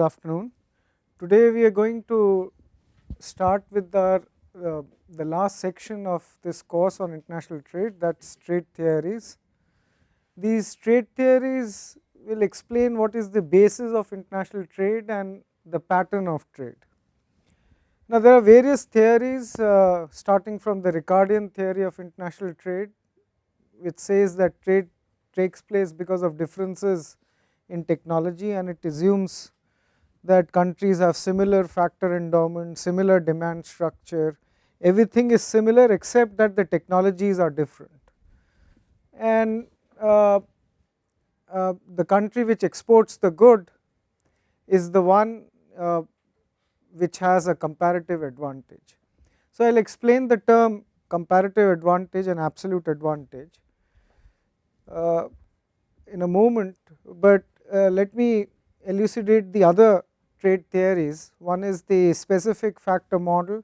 good afternoon. Today we are going to start with the last section of this course on international trade, that's trade theories. These trade theories will explain what is the basis of international trade and the pattern of trade. Now there are various theories starting from the Ricardian theory of international trade, which says that trade takes place because of differences in technology, and it assumes that countries have similar factor endowment, similar demand structure, everything is similar except that the technologies are different. And the country which exports the good is the one which has a comparative advantage. So I will explain the term comparative advantage and absolute advantage in a moment, but let me elucidate the other trade theories. One is the specific factor model,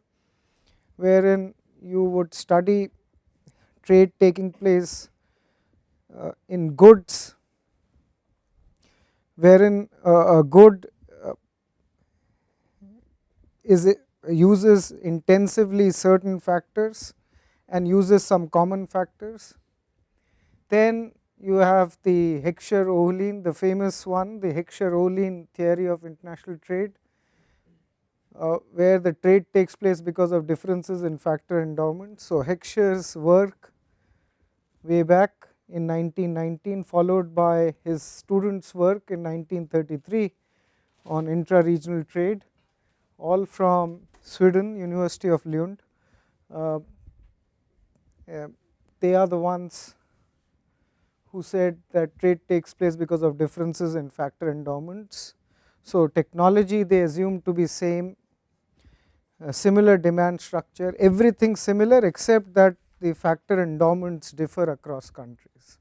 wherein you would study trade taking place in goods, wherein a good uses intensively certain factors and uses some common factors. Then you have the Heckscher-Ohlin, the famous one, the Heckscher-Ohlin theory of international trade, where the trade takes place because of differences in factor endowment. So Heckscher's work way back in 1919, followed by his students' work in 1933 on intra-regional trade, all from Sweden, University of Lund. They are the ones who said that trade takes place because of differences in factor endowments. So technology they assume to be same, similar demand structure, everything similar except that the factor endowments differ across countries.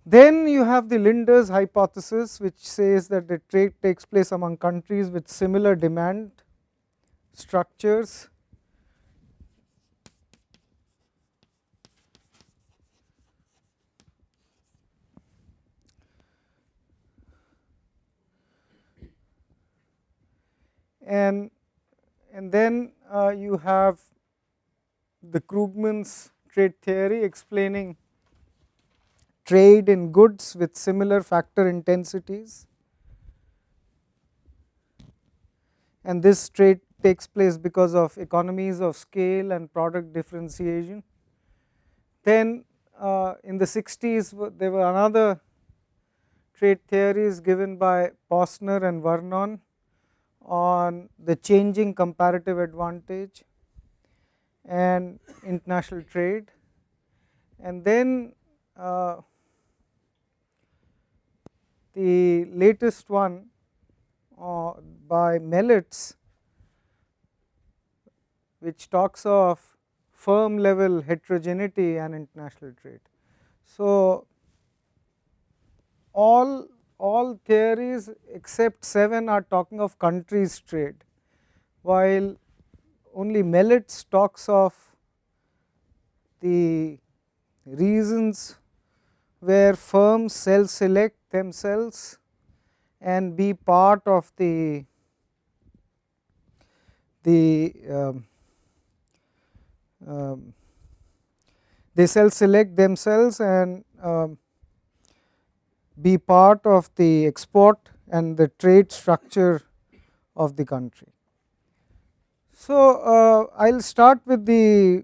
Then you have the Linder's hypothesis, which says that the trade takes place among countries with similar demand structures. And then you have the Krugman's trade theory explaining trade in goods with similar factor intensities, and this trade takes place because of economies of scale and product differentiation. Then in the 60s there were another trade theories given by Posner and Vernon on the changing comparative advantage and international trade. And then the latest one by Mellets, which talks of firm level heterogeneity and international trade. So all theories except 7 are talking of countries trade, while only Mellets talks of the reasons where firms self-select themselves and be part of they self-select themselves and be part of the export and the trade structure of the country. So I will start with the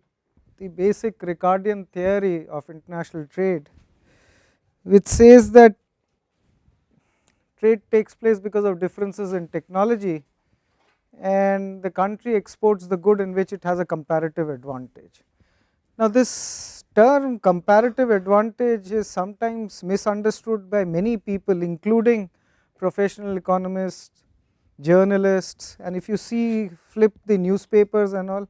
basic Ricardian theory of international trade, which says that trade takes place because of differences in technology, and the country exports the good in which it has a comparative advantage. Now this term comparative advantage is sometimes misunderstood by many people, including professional economists, journalists, and if you flip the newspapers and all,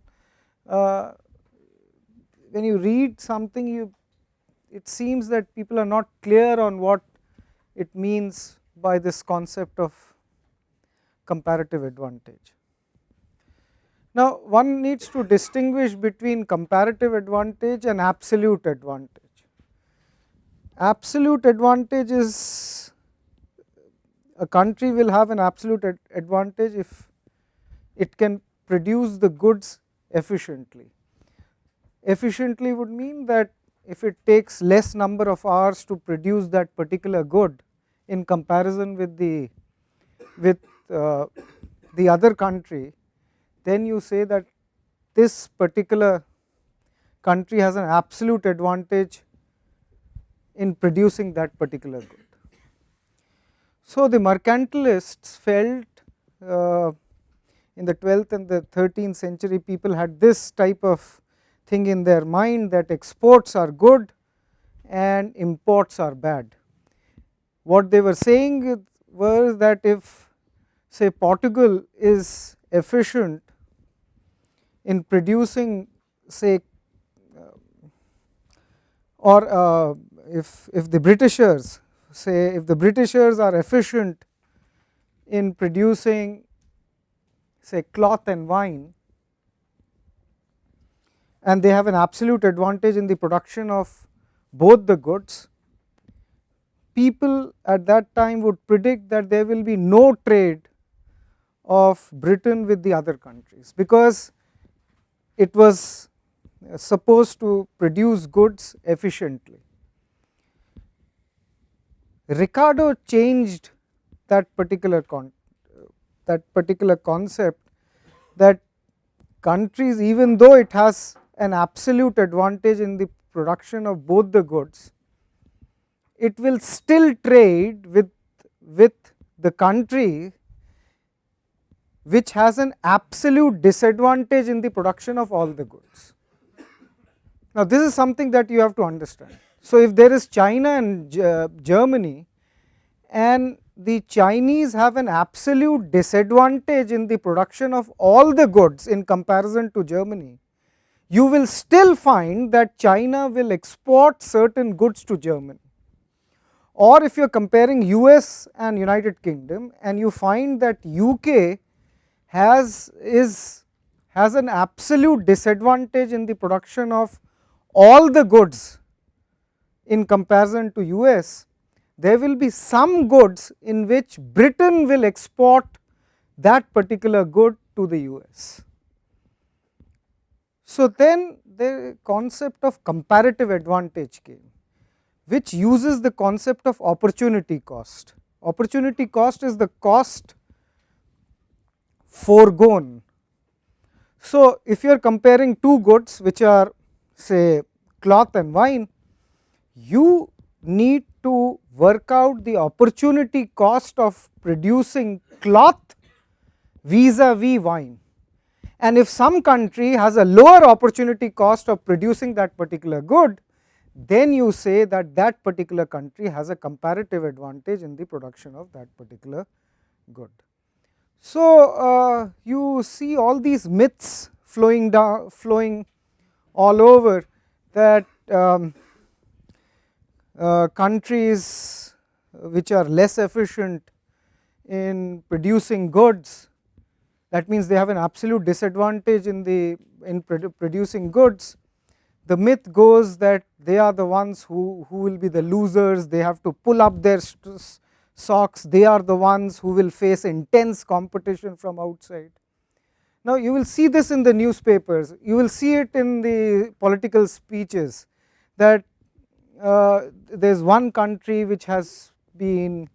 when you read something it seems that people are not clear on what it means by this concept of comparative advantage. Now one needs to distinguish between comparative advantage and absolute advantage. Absolute advantage is a country will have an absolute advantage if it can produce the goods efficiently. Efficiently would mean that if it takes less number of hours to produce that particular good in comparison with with uh, the other country, then you say that this particular country has an absolute advantage in producing that particular good. So the mercantilists felt in the 12th and the 13th century, people had this type of thing in their mind, that exports are good and imports are bad. What they were saying was that if, say, Portugal is efficient in producing, say, or if the Britishers, say, if the Britishers are efficient in producing, say, cloth and wine, and they have an absolute advantage in the production of both the goods, people at that time would predict that there will be no trade of Britain with the other countries, because it was supposed to produce goods efficiently. Ricardo changed that particular concept, that countries, even though it has an absolute advantage in the production of both the goods, it will still trade with the country which has an absolute disadvantage in the production of all the goods. Now this is something that you have to understand. So if there is China and Germany, and the Chinese have an absolute disadvantage in the production of all the goods in comparison to Germany, you will still find that China will export certain goods to Germany. Or if you are comparing US and United Kingdom, and you find that UK has an absolute disadvantage in the production of all the goods in comparison to US, there will be some goods in which Britain will export that particular good to the US. So then the concept of comparative advantage came, which uses the concept of opportunity cost. Opportunity cost is the cost foregone. So if you are comparing two goods which are, say, cloth and wine, you need to work out the opportunity cost of producing cloth vis-a-vis wine. And if some country has a lower opportunity cost of producing that particular good, then you say that that particular country has a comparative advantage in the production of that particular good. So you see all these myths flowing all over, that countries which are less efficient in producing goods, that means they have an absolute disadvantage in producing goods. The myth goes that they are the ones who will be the losers, they have to pull up their socks, they are the ones who will face intense competition from outside. Now you will see this in the newspapers, you will see it in the political speeches, that there is one country which has an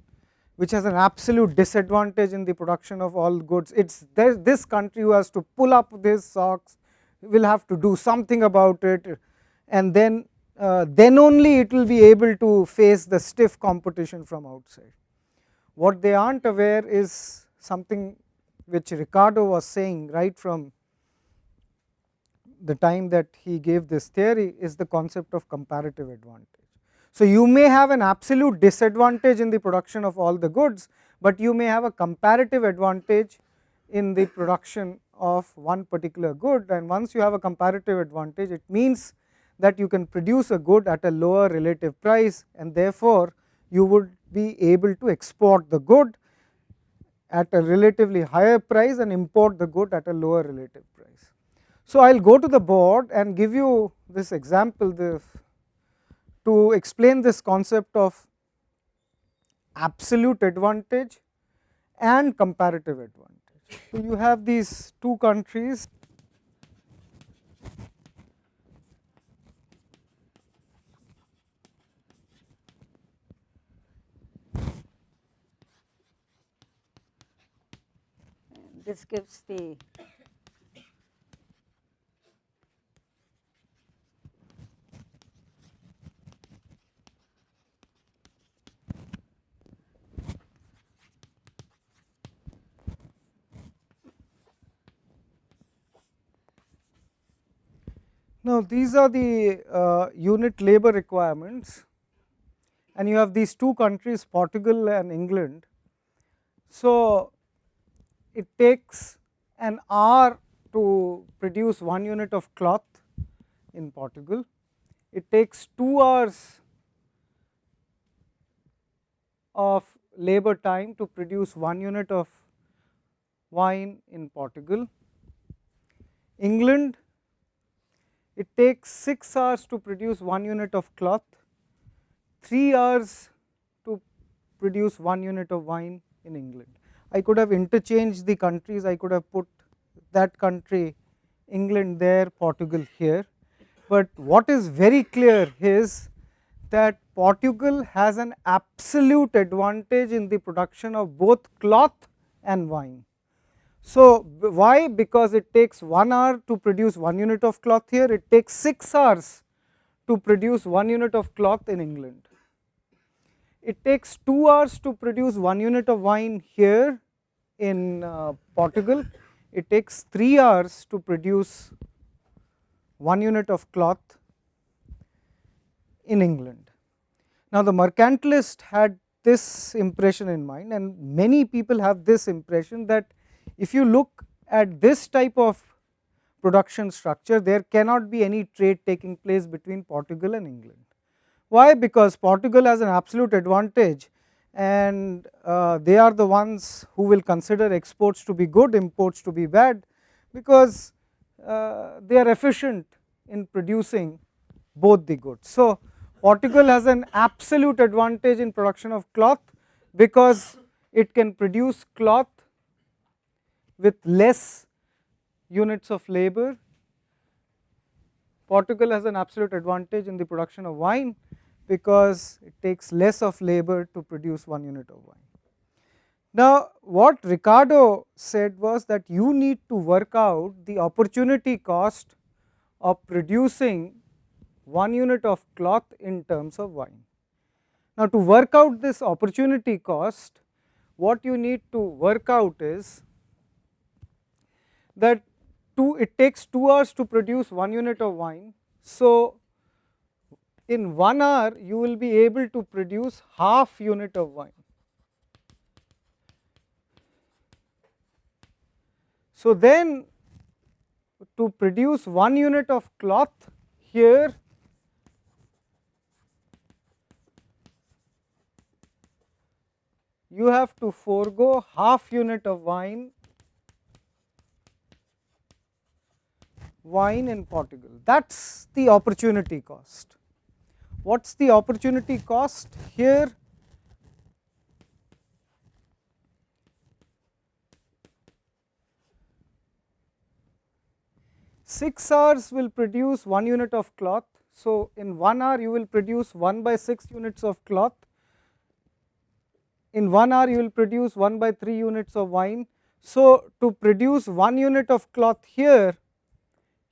absolute disadvantage in the production of all goods. It's this country who has to pull up these socks, will have to do something about it, and then only it will be able to face the stiff competition from outside. What they aren't aware is something which Ricardo was saying right from the time that he gave this theory, is the concept of comparative advantage. So you may have an absolute disadvantage in the production of all the goods, but you may have a comparative advantage in the production of one particular good, and once you have a comparative advantage, it means that you can produce a good at a lower relative price, and therefore you would be able to export the good at a relatively higher price and import the good at a lower relative price. So I will go to the board and give you this example to explain this concept of absolute advantage and comparative advantage. So you have these two countries. This gives the Now these are the unit labor requirements, and you have these two countries, Portugal and England. So it takes an hour to produce 1 unit of cloth in Portugal. It takes 2 hours of labor time to produce 1 unit of wine in Portugal. England, it takes 6 hours to produce 1 unit of cloth, 3 hours to produce 1 unit of wine in England. I could have interchanged the countries, I could have put that country England there, Portugal here, but what is very clear is that Portugal has an absolute advantage in the production of both cloth and wine. So why? Because it takes 1 hour to produce 1 unit of cloth here, it takes 6 hours to produce 1 unit of cloth in England. It takes 2 hours to produce 1 unit of wine here in Portugal, it takes 3 hours to produce 1 unit of cloth in England. Now the mercantilist had this impression in mind, and many people have this impression that if you look at this type of production structure, there cannot be any trade taking place between Portugal and England. Why? Because Portugal has an absolute advantage, and they are the ones who will consider exports to be good, imports to be bad, because they are efficient in producing both the goods. So Portugal has an absolute advantage in production of cloth because it can produce cloth with less units of labor. Portugal has an absolute advantage in the production of wine because it takes less of labor to produce 1 unit of wine. Now what Ricardo said was that you need to work out the opportunity cost of producing 1 unit of cloth in terms of wine. Now to work out this opportunity cost, what you need to work out is that it takes 2 hours to produce 1 unit of wine. So in 1 hour you will be able to produce half unit of wine. So then to produce 1 unit of cloth here, you have to forego half unit of wine in Portugal. That is the opportunity cost. What is the opportunity cost here? Six hours will produce 1 unit of cloth. So in 1 hour you will produce 1/6 units of cloth. In 1 hour you will produce 1/3 units of wine. So to produce 1 unit of cloth here,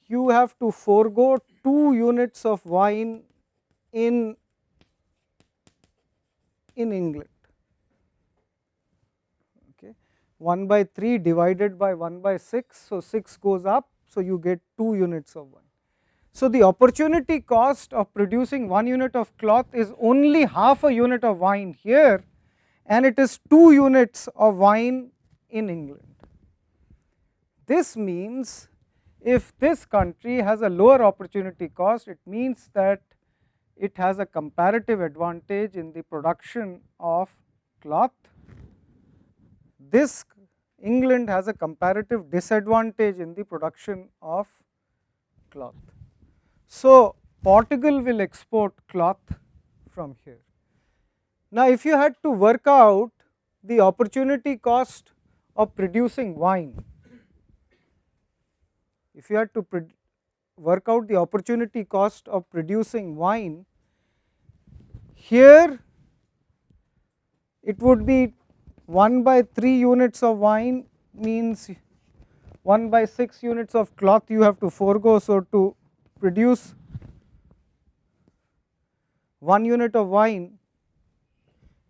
you have to forego 2 units of wine in England. Okay, 1/3 divided by 1/6, so 6 goes up, so you get 2 units of wine. So the opportunity cost of producing 1 unit of cloth is only half a unit of wine here, and it is 2 units of wine in England. This means if this country has a lower opportunity cost, it means that it has a comparative advantage in the production of cloth. This England has a comparative disadvantage in the production of cloth. So Portugal will export cloth from here. Now if you had to work out the opportunity cost of producing wine. If you had to work out the opportunity cost of producing wine, here it would be 1 by 3 units of wine means 1 by 6 units of cloth you have to forego. So, to produce 1 unit of wine,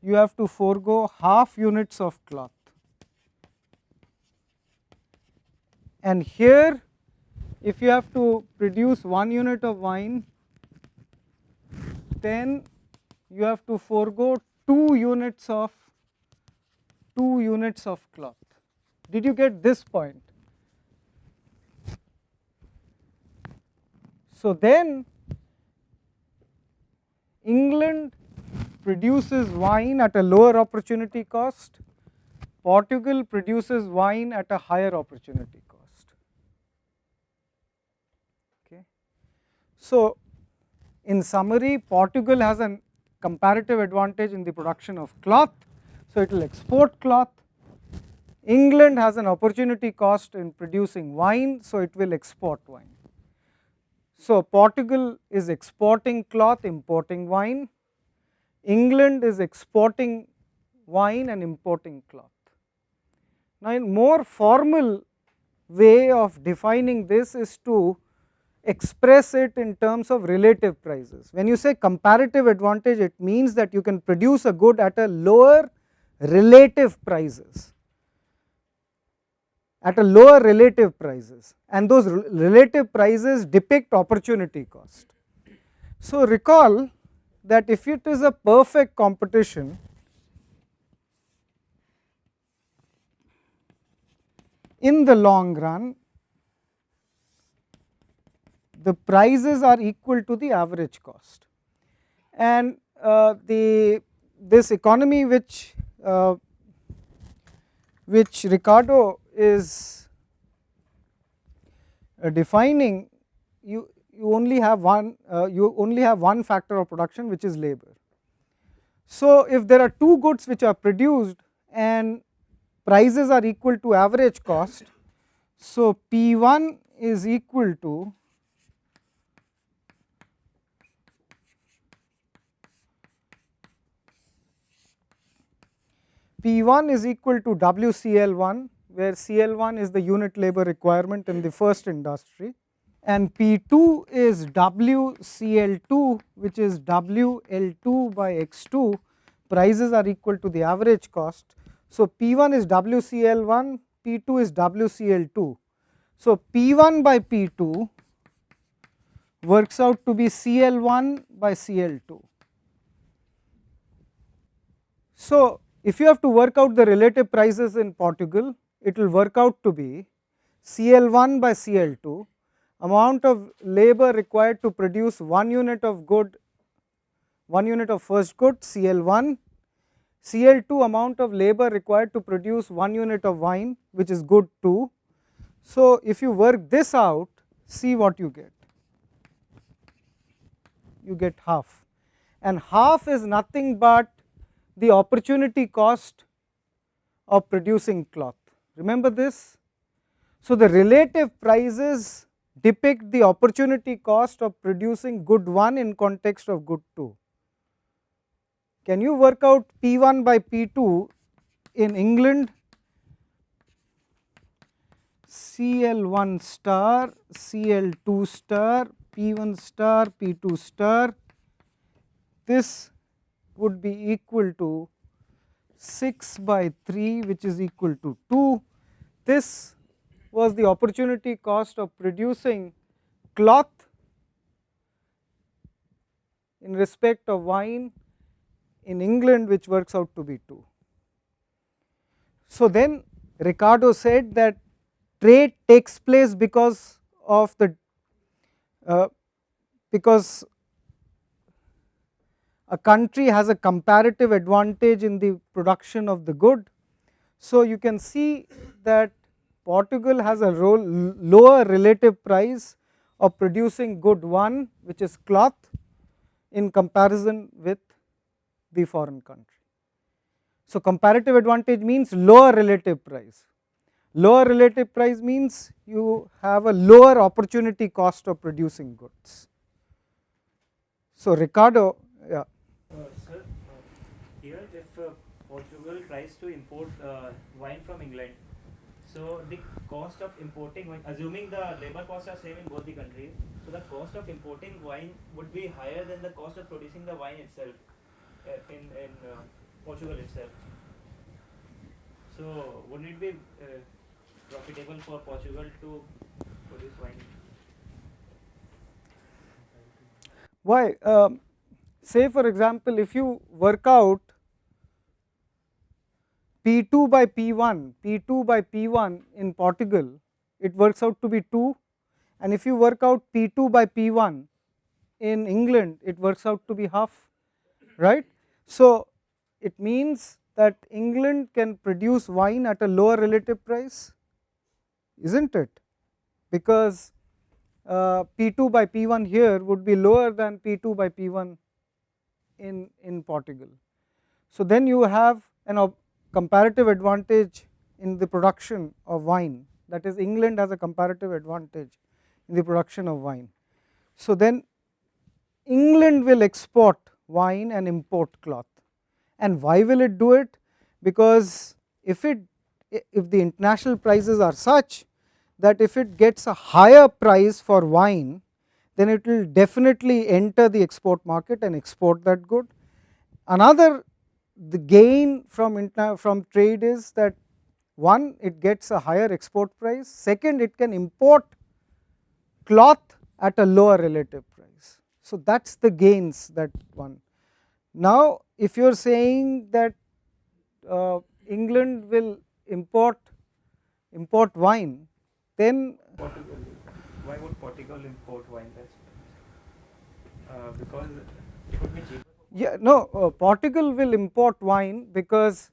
you have to forego half units of cloth. And here, if you have to produce 1 unit of wine, then you have to forego 2 units of cloth. Did you get this point? So then England produces wine at a lower opportunity cost, Portugal produces wine at a higher opportunity cost. Okay. So in summary, Portugal has a comparative advantage in the production of cloth, so it will export cloth. England has an opportunity cost in producing wine, so it will export wine. So Portugal is exporting cloth, importing wine. England is exporting wine and importing cloth. Now, in more formal way of defining this is to express it in terms of relative prices. When you say comparative advantage, it means that you can produce a good at a lower relative prices, and those relative prices depict opportunity cost. So recall that if it is a perfect competition, in the long run the prices are equal to the average cost, and this economy which Ricardo is defining, you only have one factor of production, which is labor. So if there are two goods which are produced and prices are equal to average cost, so P1 is equal to WCL1, where CL1 is the unit labor requirement in the first industry, and P2 is WCL2, which is WL2 by X2. Prices are equal to the average cost. So P1 is WCL1, P2 is WCL2. So P1 by P2 works out to be CL1 by CL2. So if you have to work out the relative prices in Portugal, it will work out to be CL1 by CL2, amount of labor required to produce 1 unit of first good, CL1, CL2 amount of labor required to produce 1 unit of wine, which is good 2. So if you work this out, see what you get. You get half, and half is nothing but the opportunity cost of producing cloth. Remember this? So the relative prices depict the opportunity cost of producing good 1 in context of good 2. Can you work out P1 by P2 in England? CL1 star, CL2 star, P1 star, P2 star. This would be equal to 6 by 3, which is equal to 2. This was the opportunity cost of producing cloth in respect of wine in England, which works out to be 2. So then Ricardo said that trade takes place because of the because a country has a comparative advantage in the production of the good. So you can see that Portugal has a lower relative price of producing good 1, which is cloth, in comparison with the foreign country. So comparative advantage means lower relative price. Lower relative price means you have a lower opportunity cost of producing goods. So Ricardo, yeah. Sir, here if Portugal tries to import wine from England, so the cost of importing wine, assuming the labor costs are same in both the countries, so the cost of importing wine would be higher than the cost of producing the wine itself in Portugal itself. So wouldn't it be profitable for Portugal to produce wine? Why? Say for example, if you work out P2 by P1, P2 by P1 in Portugal, it works out to be 2, and if you work out P2 by P1 in England, it works out to be half, right? So it means that England can produce wine at a lower relative price, isn't it? Because P2 by P1 here would be lower than P2 by P1 in Portugal. So then you have an comparative advantage in the production of wine, that is England has a comparative advantage in the production of wine. So then England will export wine and import cloth. And why will it do it? Because if the international prices are such that if it gets a higher price for wine, then it will definitely enter the export market and export that good. Another, the gain from trade is that one, it gets a higher export price, second, it can import cloth at a lower relative price. So that is the gains that one. Now if you are saying that England will import wine, then Portugal. Why would Portugal import wine? Because it would be cheaper. yeah, no, Portugal will import wine because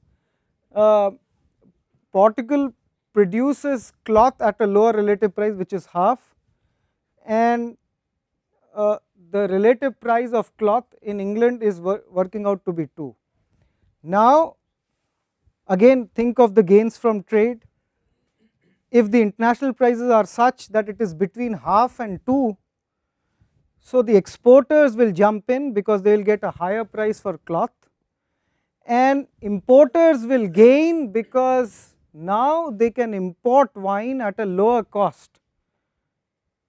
Portugal produces cloth at a lower relative price, which is half, and the relative price of cloth in England is working out to be 2. Now again think of the gains from trade. If the international prices are such that it is between half and 2, so the exporters will jump in because they will get a higher price for cloth, and importers will gain because now they can import wine at a lower cost,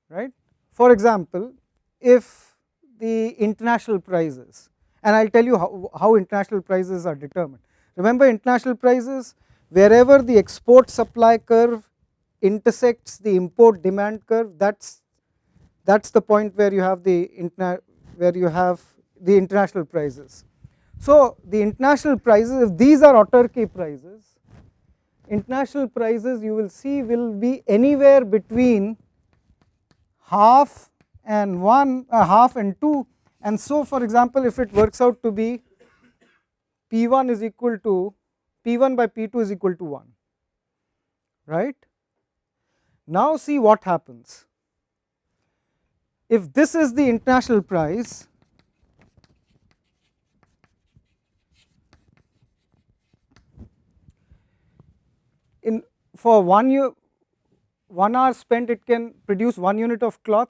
right. For example, if the international prices, and I will tell you how international prices are determined. Remember, international prices, wherever the export supply curve intersects the import demand curve, that's the point where you have the international prices. So the international prices, if these are autarky prices, international prices you will see will be anywhere between half and 1, half and 2, and so for example if it works out to be P1 is equal to P1 by P2 is equal to 1, right. Now see what happens. If this is the international price, in for 1 hour spent it can produce 1 unit of cloth.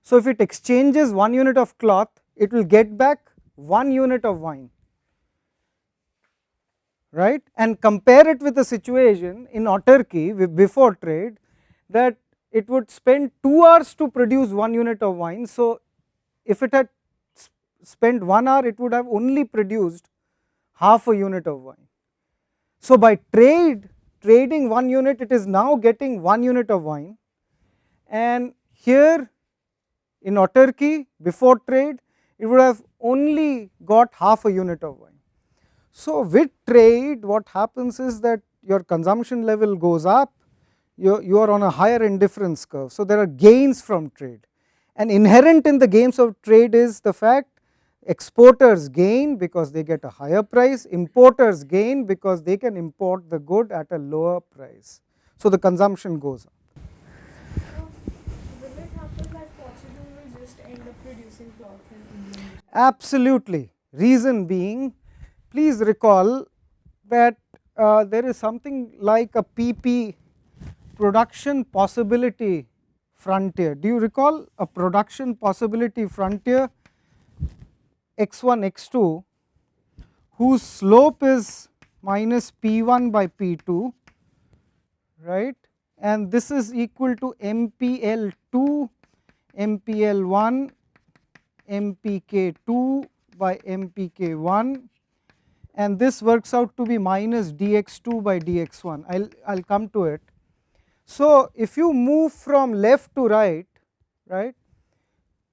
So if it exchanges 1 unit of cloth, it will get back 1 unit of wine, right. And compare it with the situation in autarky before trade, that it would spend 2 hours to produce 1 unit of wine. So if it had spent 1 hour, it would have only produced half a unit of wine. So by trading 1 unit, it is now getting 1 unit of wine, and here in autarky before trade it would have only got half a unit of wine. So with trade what happens is that your consumption level goes up, you are on a higher indifference curve. So there are gains from trade, and inherent in the gains of trade is the fact exporters gain because they get a higher price, importers gain because they can import the good at a lower price. So the consumption goes up. So, will it happen that Portugal will just end up producing cloth in England? Absolutely. Reason being, please recall that there is something like a PP, production possibility frontier. Do you recall a production possibility frontier x1 x2 whose slope is minus p1 by p2, right, and this is equal to mpl2 mpl1 mpk2 by mpk1, and this works out to be minus dx2 by dx1. I'll come to it. So if you move from left to right, right,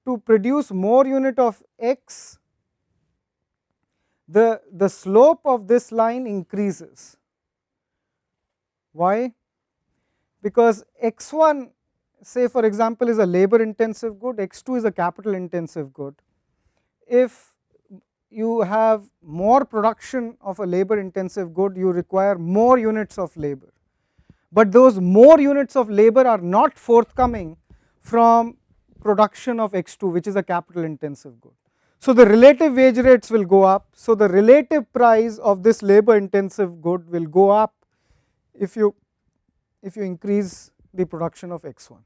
to produce more unit of x, the slope of this line increases. Why? Because x1, say for example, is a labor intensive good, x2 is a capital intensive good. If you have more production of a labor intensive good, you require more units of labor, but those more units of labor are not forthcoming from production of x2, which is a capital intensive good. So the relative wage rates will go up, so the relative price of this labor intensive good will go up if you increase the production of x1.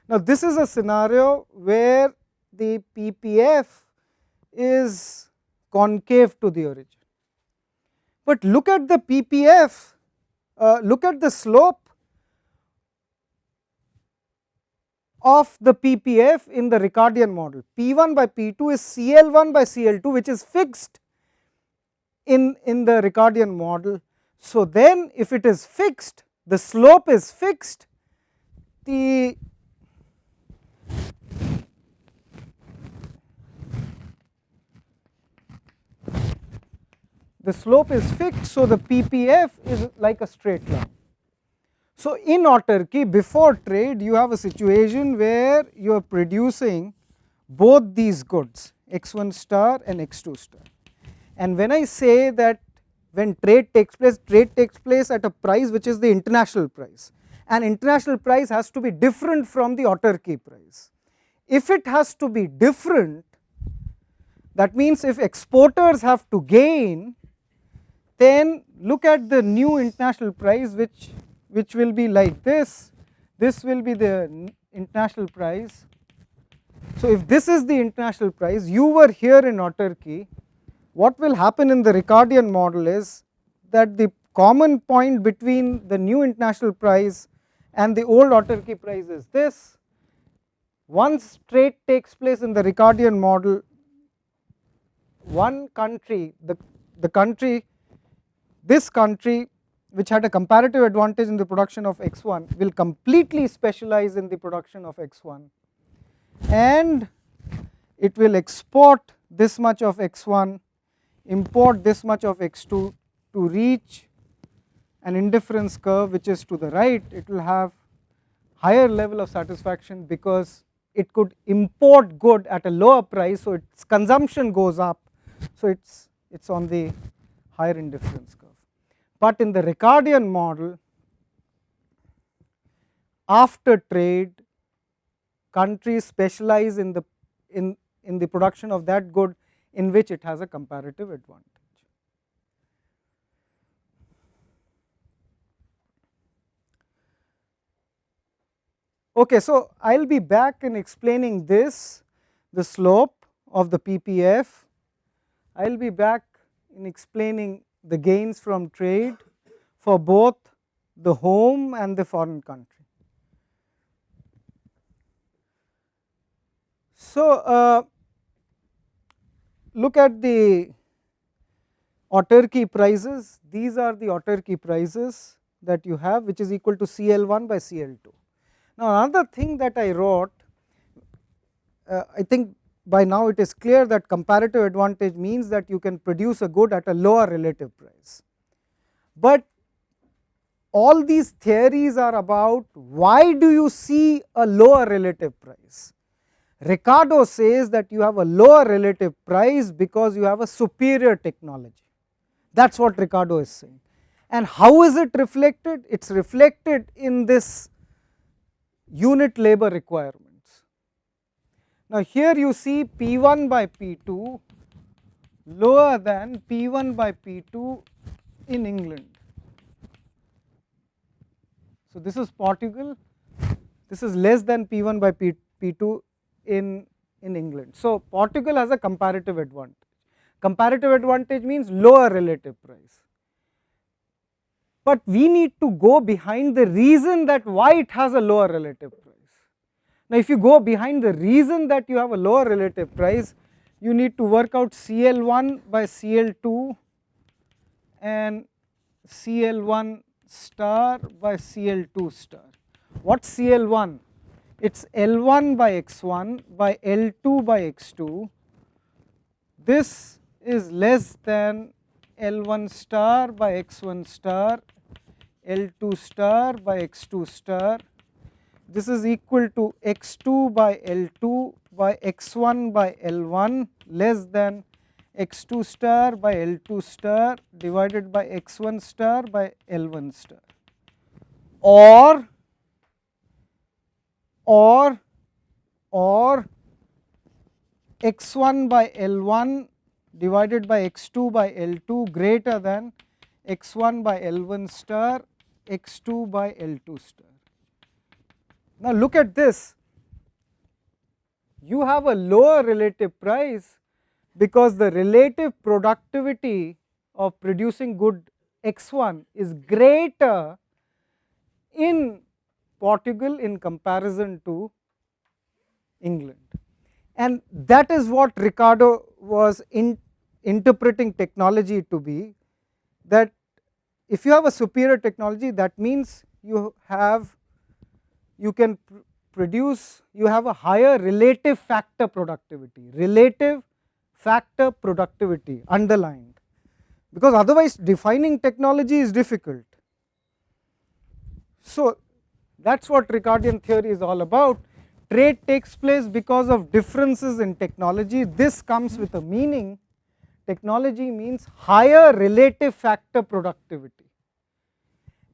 Now this is a scenario where the ppf is concave to the origin, but look at the ppf, look at the slope of the ppf in the Ricardian model. P1 by P2 is CL1 by CL2, which is fixed in the Ricardian model. So then if it is fixed, the slope is fixed, the slope is fixed, so the ppf is like a straight line. So in autarky, before trade, you have a situation where you are producing both these goods, x1 star and x2 star, and when I say that when trade takes place at a price which is the international price, and international price has to be different from the autarky price. If it has to be different, that means if exporters have to gain, then look at the new international price, which will be like this. This will be the international price. So if this is the international price, you were here in autarky, what will happen in the Ricardian model is that the common point between the new international price and the old autarky price is this. Once trade takes place in the Ricardian model, one country, this country which had a comparative advantage in the production of x1 will completely specialize in the production of x1, and it will export this much of x1, import this much of x2 to reach an indifference curve which is to the right. It will have higher level of satisfaction because it could import good at a lower price, so its consumption goes up, so it's on the higher indifference curve. But in the Ricardian model, after trade, countries specialize in the production of that good in which it has a comparative advantage. Okay, so I will be back in explaining this, the slope of the ppf. I will be back in explaining the gains from trade for both the home and the foreign country. So look at the autarky prices. These are the autarky prices that you have, which is equal to CL1 by CL2. Now another thing that I wrote, I think by now it is clear that comparative advantage means that you can produce a good at a lower relative price, but all these theories are about why do you see a lower relative price. Ricardo says that you have a lower relative price because you have a superior technology. That is what Ricardo is saying. And how is it reflected? It is reflected in this unit labor requirements. Now here you see P1 by P2 lower than P1 by P2 in England. So this is Portugal, this is less than P1 by P2 in England. So Portugal has a comparative advantage. Comparative advantage means lower relative price. But we need to go behind the reason that why it has a lower relative price. Now if you go behind the reason that you have a lower relative price, you need to work out CL1 by CL2 and CL1 star by CL2 star. What's CL1? It's L1 by x1 by L2 by x2. This is less than L1 star by x1 star, L2 star by x2 star. This is equal to x2 by L2 by x1 by L1 less than x2 star by L2 star divided by x1 star by L1 star, or x1 by L1 divided by x2 by L2 greater than x1 by L1 star, x2 by L2 star. Now look at this, you have a lower relative price because the relative productivity of producing good x1 is greater in Portugal in comparison to England. And that is what Ricardo was interpreting technology to be, that if you have a superior technology, that means you can produce, you have a higher relative factor productivity, underlined, because otherwise defining technology is difficult. So that is what Ricardian theory is all about. Trade takes place because of differences in technology. This comes with a meaning. Technology means higher relative factor productivity,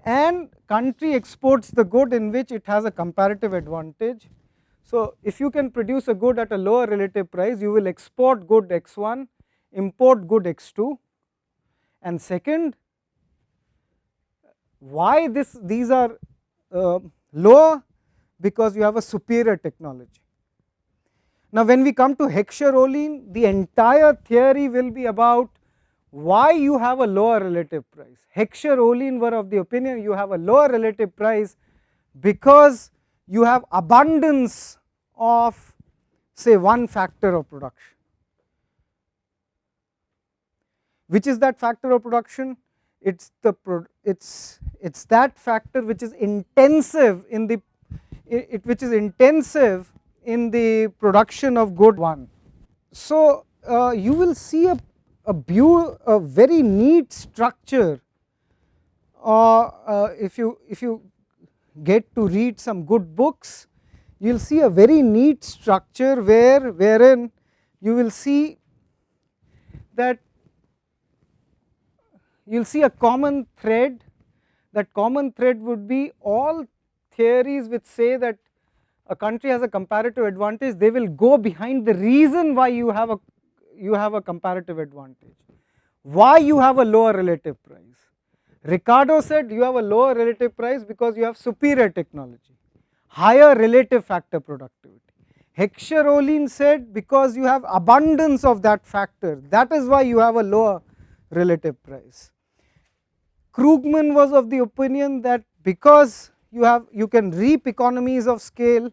and country exports the good in which it has a comparative advantage. So if you can produce a good at a lower relative price, you will export good x1, import good x2. And second, why these are lower? Because you have a superior technology. Now when we come to Heckscher-Ohlin, the entire theory will be about why you have a lower relative price. Heckscher-Ohlin were of the opinion you have a lower relative price because you have abundance of, say, one factor of production. Which is that factor of production? It's that factor which is intensive in the production of good one. So you will see a very neat structure, if you get to read some good books, you will see a very neat structure wherein you will see that you will see a common thread. That common thread would be all theories which say that a country has a comparative advantage, they will go behind the reason why you have a comparative advantage, why you have a lower relative price. Ricardo said you have a lower relative price because you have superior technology, higher relative factor productivity. Heckscher-Ohlin said because you have abundance of that factor, that is why you have a lower relative price. Krugman was of the opinion that because you can reap economies of scale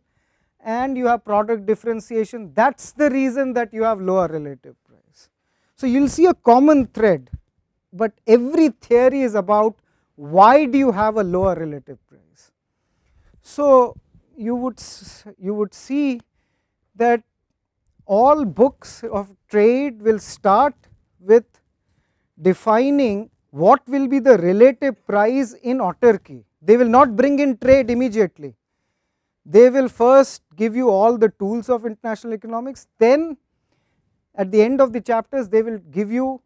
and you have product differentiation, that is the reason that you have lower relative price. So you will see a common thread, but every theory is about why do you have a lower relative price. So you would see that all books of trade will start with defining what will be the relative price in autarky. They will not bring in trade immediately. They will first give you all the tools of international economics, then at the end of the chapters they will give you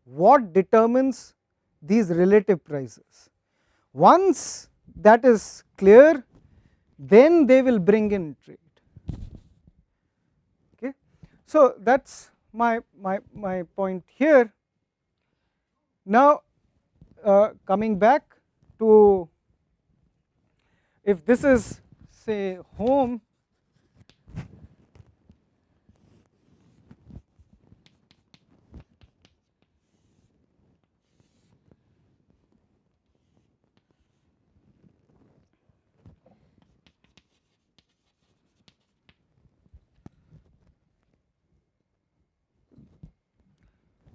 what determines these relative prices. Once that is clear, then they will bring in trade. Okay. So that is my point here. Now coming back to, if this is say home,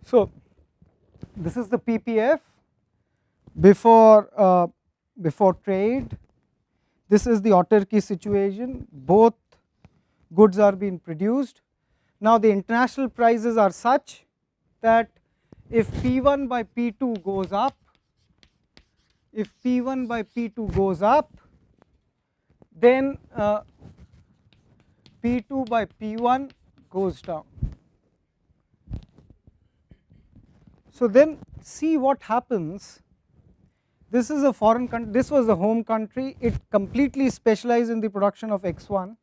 so this is the PPF before trade. This is the autarky situation, both goods are being produced. Now the international prices are such that if P1 by P2 goes up, if P1 by P2 goes up, then P2 by P1 goes down. So then see what happens. This is a foreign country, this was the home country, it completely specialized in the production of X1,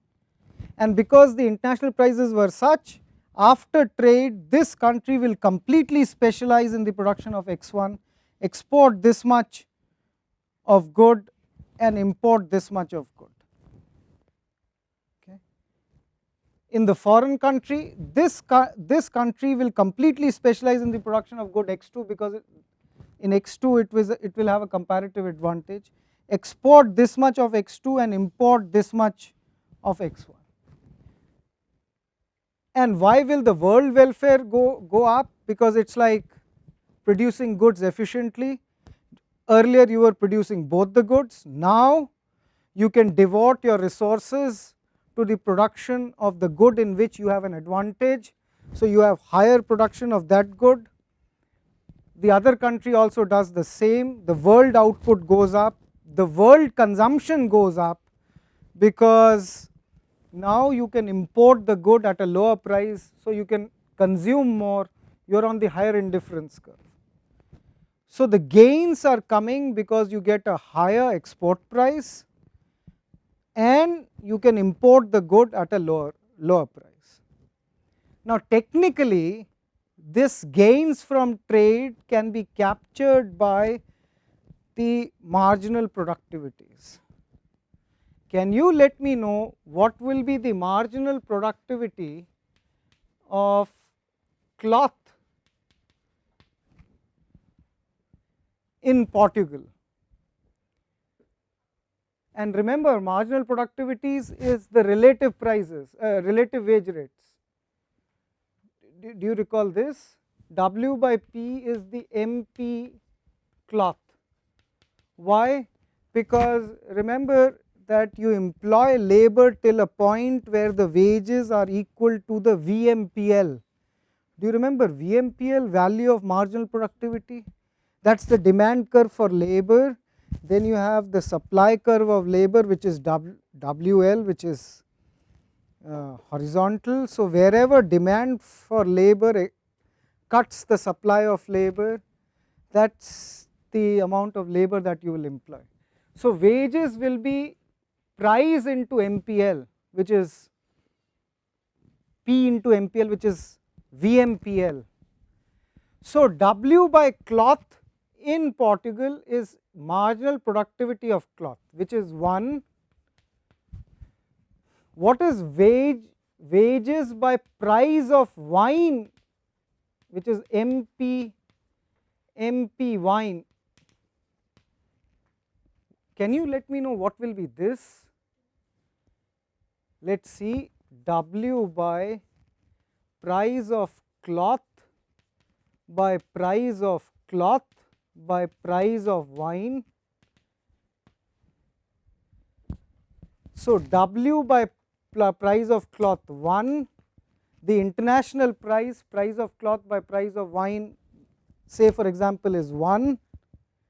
and because the international prices were such, after trade this country will completely specialize in the production of X1, export this much of good and import this much of good. Okay. In the foreign country, this country will completely specialize in the production of good X2, because in X2 it will have a comparative advantage, export this much of X2 and import this much of X1. And why will the world welfare go up? Because it is like producing goods efficiently. Earlier you were producing both the goods, now you can devote your resources to the production of the good in which you have an advantage. So you have higher production of that good. The other country also does the same, the world output goes up, the world consumption goes up, because now you can import the good at a lower price, so you can consume more, you are on the higher indifference curve. So the gains are coming because you get a higher export price and you can import the good at a lower price. Now technically this gains from trade can be captured by the marginal productivities. Can you let me know what will be the marginal productivity of cloth in Portugal? And remember, marginal productivities is the relative prices, relative wage rates. Do you recall this? W by P is the MP cloth. Why? Because remember that you employ labor till a point where the wages are equal to the VMPL. Do you remember VMPL, value of marginal productivity? That is the demand curve for labor. Then you have the supply curve of labor, which is WL, which is horizontal. So wherever demand for labor cuts the supply of labor, that is the amount of labor that you will employ. So wages will be price into MPL, which is P into MPL, which is VMPL. So W by cloth in Portugal is marginal productivity of cloth, which is 1. What is wages by price of wine, which is MP wine? Can you let me know what will be this? Let us see, W by price of cloth by price of cloth by price of wine. So W by price of cloth 1, the international price of cloth by price of wine, say for example is 1,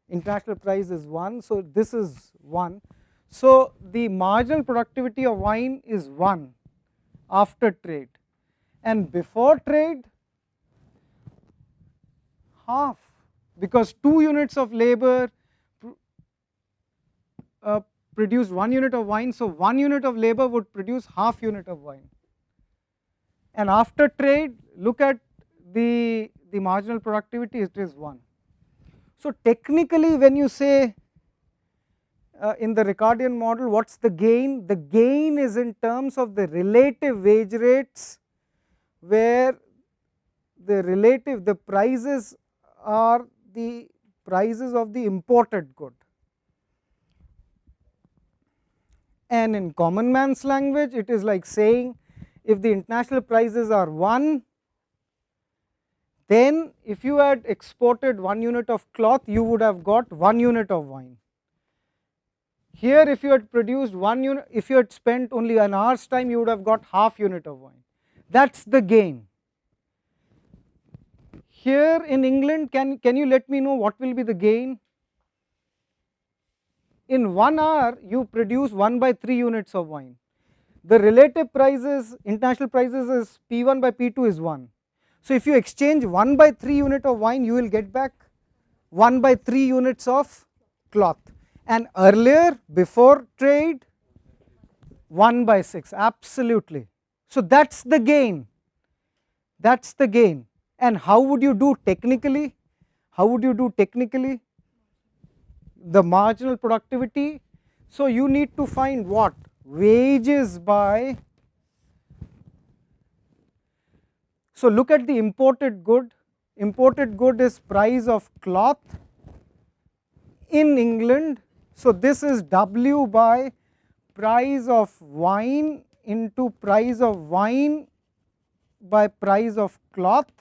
international price is 1, so this is 1. So the marginal productivity of wine is 1 after trade, and before trade half, because 2 units of labor produced 1 unit of wine, so 1 unit of labor would produce half unit of wine. And after trade, look at the marginal productivity, it is 1. So technically when you say in the Ricardian model, what is the gain? The gain is in terms of the relative wage rates, where the prices are the prices of the imported good. And in common man's language, it is like saying, if the international prices are 1, then if you had exported 1 unit of cloth, you would have got 1 unit of wine. Here if you had produced 1 unit, if you had spent only an hour's time, you would have got half unit of wine. That is the gain. Here in England, can you let me know what will be the gain? In 1 hour you produce 1/3 units of wine. The relative prices, international prices is P1 by P2 is 1. So if you exchange 1/3 unit of wine, you will get back 1/3 units of cloth, and earlier before trade 1/6, absolutely. So that is the gain, that is the gain. And how would you do technically? How would you do technically? The marginal productivity. So you need to find what? Wages by, so look at the imported good. Imported good is price of cloth in England. So this is W by price of wine into price of wine by price of cloth.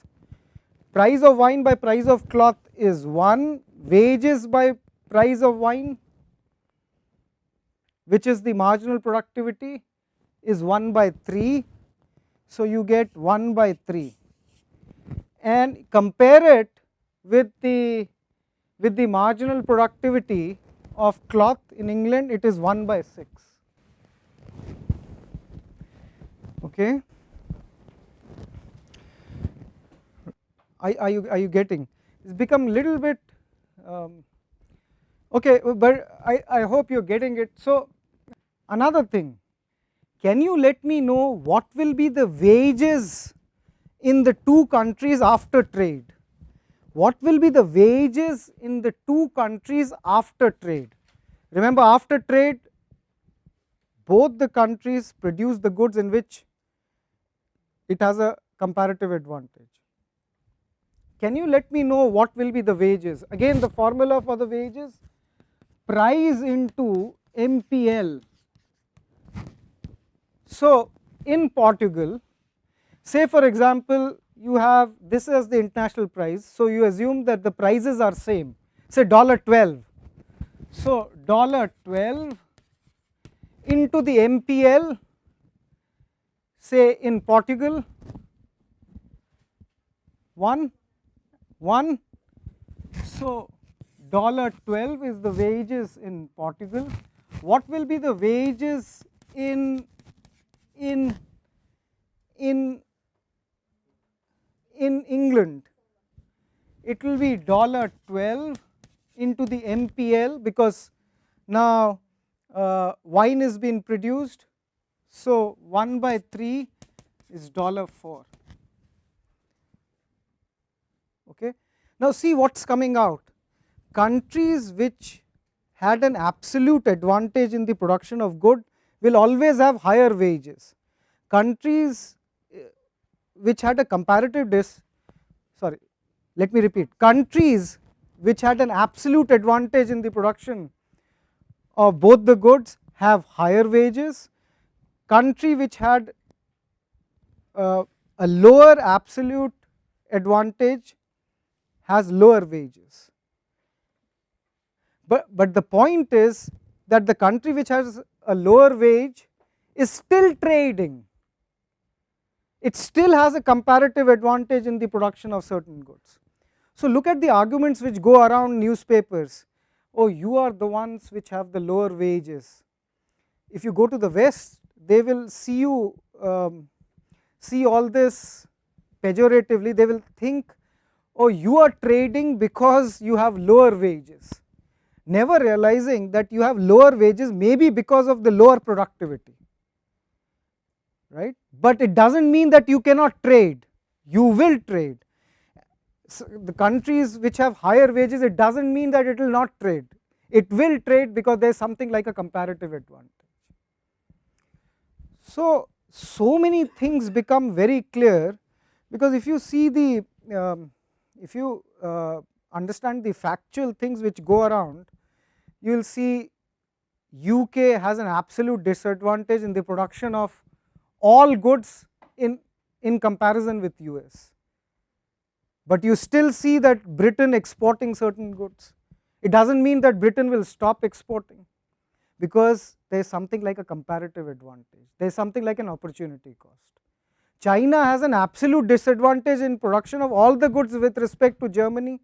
Price of wine by price of cloth is 1, wages by price of wine, which is the marginal productivity, is 1/3. So you get 1/3, and compare it with the marginal productivity of cloth in England, it is 1/6. Okay. Are you getting? It's become little bit okay, but I hope you are getting it. So another thing, can you let me know what will be the wages in the two countries after trade? What will be the wages in the two countries after trade? Remember, after trade both the countries produce the goods in which it has a comparative advantage. Can you let me know what will be the wages? Again, the formula for the wages, price into MPL. So in Portugal, say for example, you have this as the international price, so you assume that the prices are same, say $12. So $12 into the MPL, say in Portugal 1. So $12 is the wages in Portugal. What will be the wages in England? It will be $12 into the MPL, because now wine is being produced, so 1/3 is $4. Okay. Now see what is coming out. Countries which had an absolute advantage in the production of good will always have higher wages. Countries which had a comparative countries which had an absolute advantage in the production of both the goods have higher wages. Country which had a lower absolute advantage has lower wages. But the point is that the country which has a lower wage is still trading. It still has a comparative advantage in the production of certain goods. So look at the arguments which go around newspapers. Oh, you are the ones which have the lower wages. If you go to the West, they will see you see all this pejoratively. They will think, oh, you are trading because you have lower wages, never realizing that you have lower wages maybe because of the lower productivity, right? But it does not mean that you cannot trade. You will trade. the countries which have higher wages, it does not mean that it will not trade. It will trade because there is something like a comparative advantage. So, so many things become very clear, because if you see the if you understand the factual things which go around, you will see UK has an absolute disadvantage in the production of all goods in comparison with US, but you still see that Britain exporting certain goods. It does not mean that Britain will stop exporting, because there is something like a comparative advantage, there is something like an opportunity cost. China has an absolute disadvantage in production of all the goods with respect to Germany.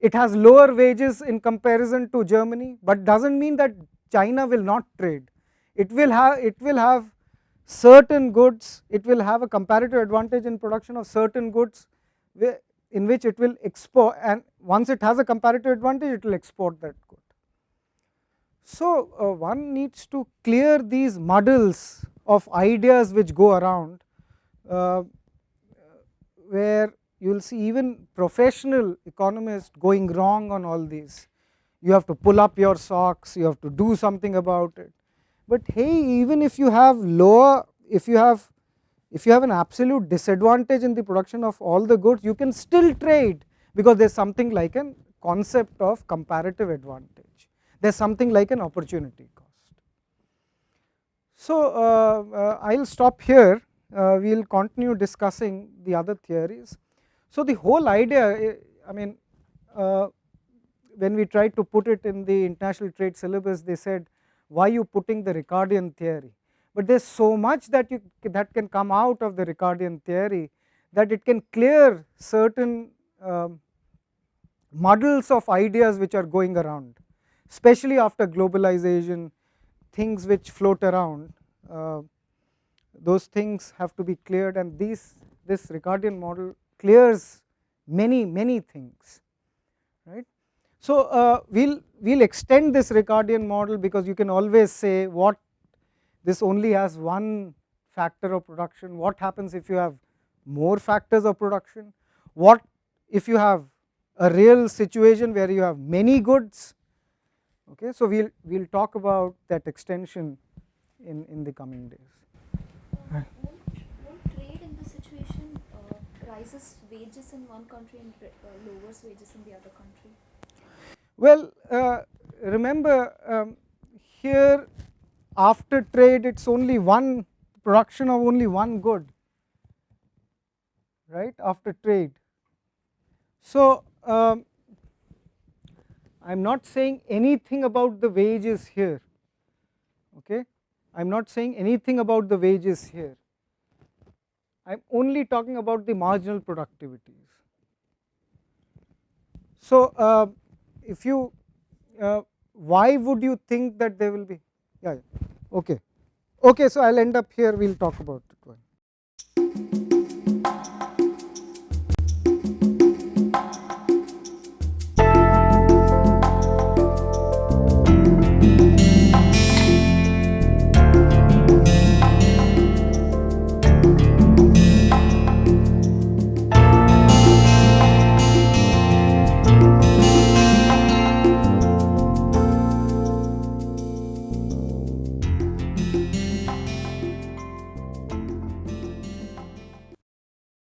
It has lower wages in comparison to Germany, but does not mean that China will not trade. It will have certain goods, it will have a comparative advantage in production of certain goods in which it will export, and once it has a comparative advantage, it will export that good. So one needs to clear these muddles of ideas which go around, where you will see even professional economists going wrong on all these. You have to pull up your socks, you have to do something about it. But hey, even if you have lower, if you have an absolute disadvantage in the production of all the goods, you can still trade, because there is something like a concept of comparative advantage, there is something like an opportunity cost. So I will stop here, we will continue discussing the other theories. So the whole idea, I mean, when we tried to put it in the international trade syllabus, they said, why you putting the Ricardian theory? But there is so much that can come out of the Ricardian theory, that it can clear certain muddles of ideas which are going around, especially after globalization, things which float around, those things have to be cleared, and this Ricardian model clears many things, right. So we'll extend this Ricardian model, because you can always say, what, this only has one factor of production, what happens if you have more factors of production, what if you have a real situation where you have many goods. Okay, so we'll talk about that extension in the coming days. Won't trade in this situation rises wages in one country and lowers wages in the other country? Well, remember, here after trade, it is only one production of only one good, right, after trade. So I am not saying anything about the wages here, okay, I am not saying anything about the wages here, I am only talking about the marginal productivities. So if you why would you think that there will be, yeah, okay, so I will end up here, we will talk about it.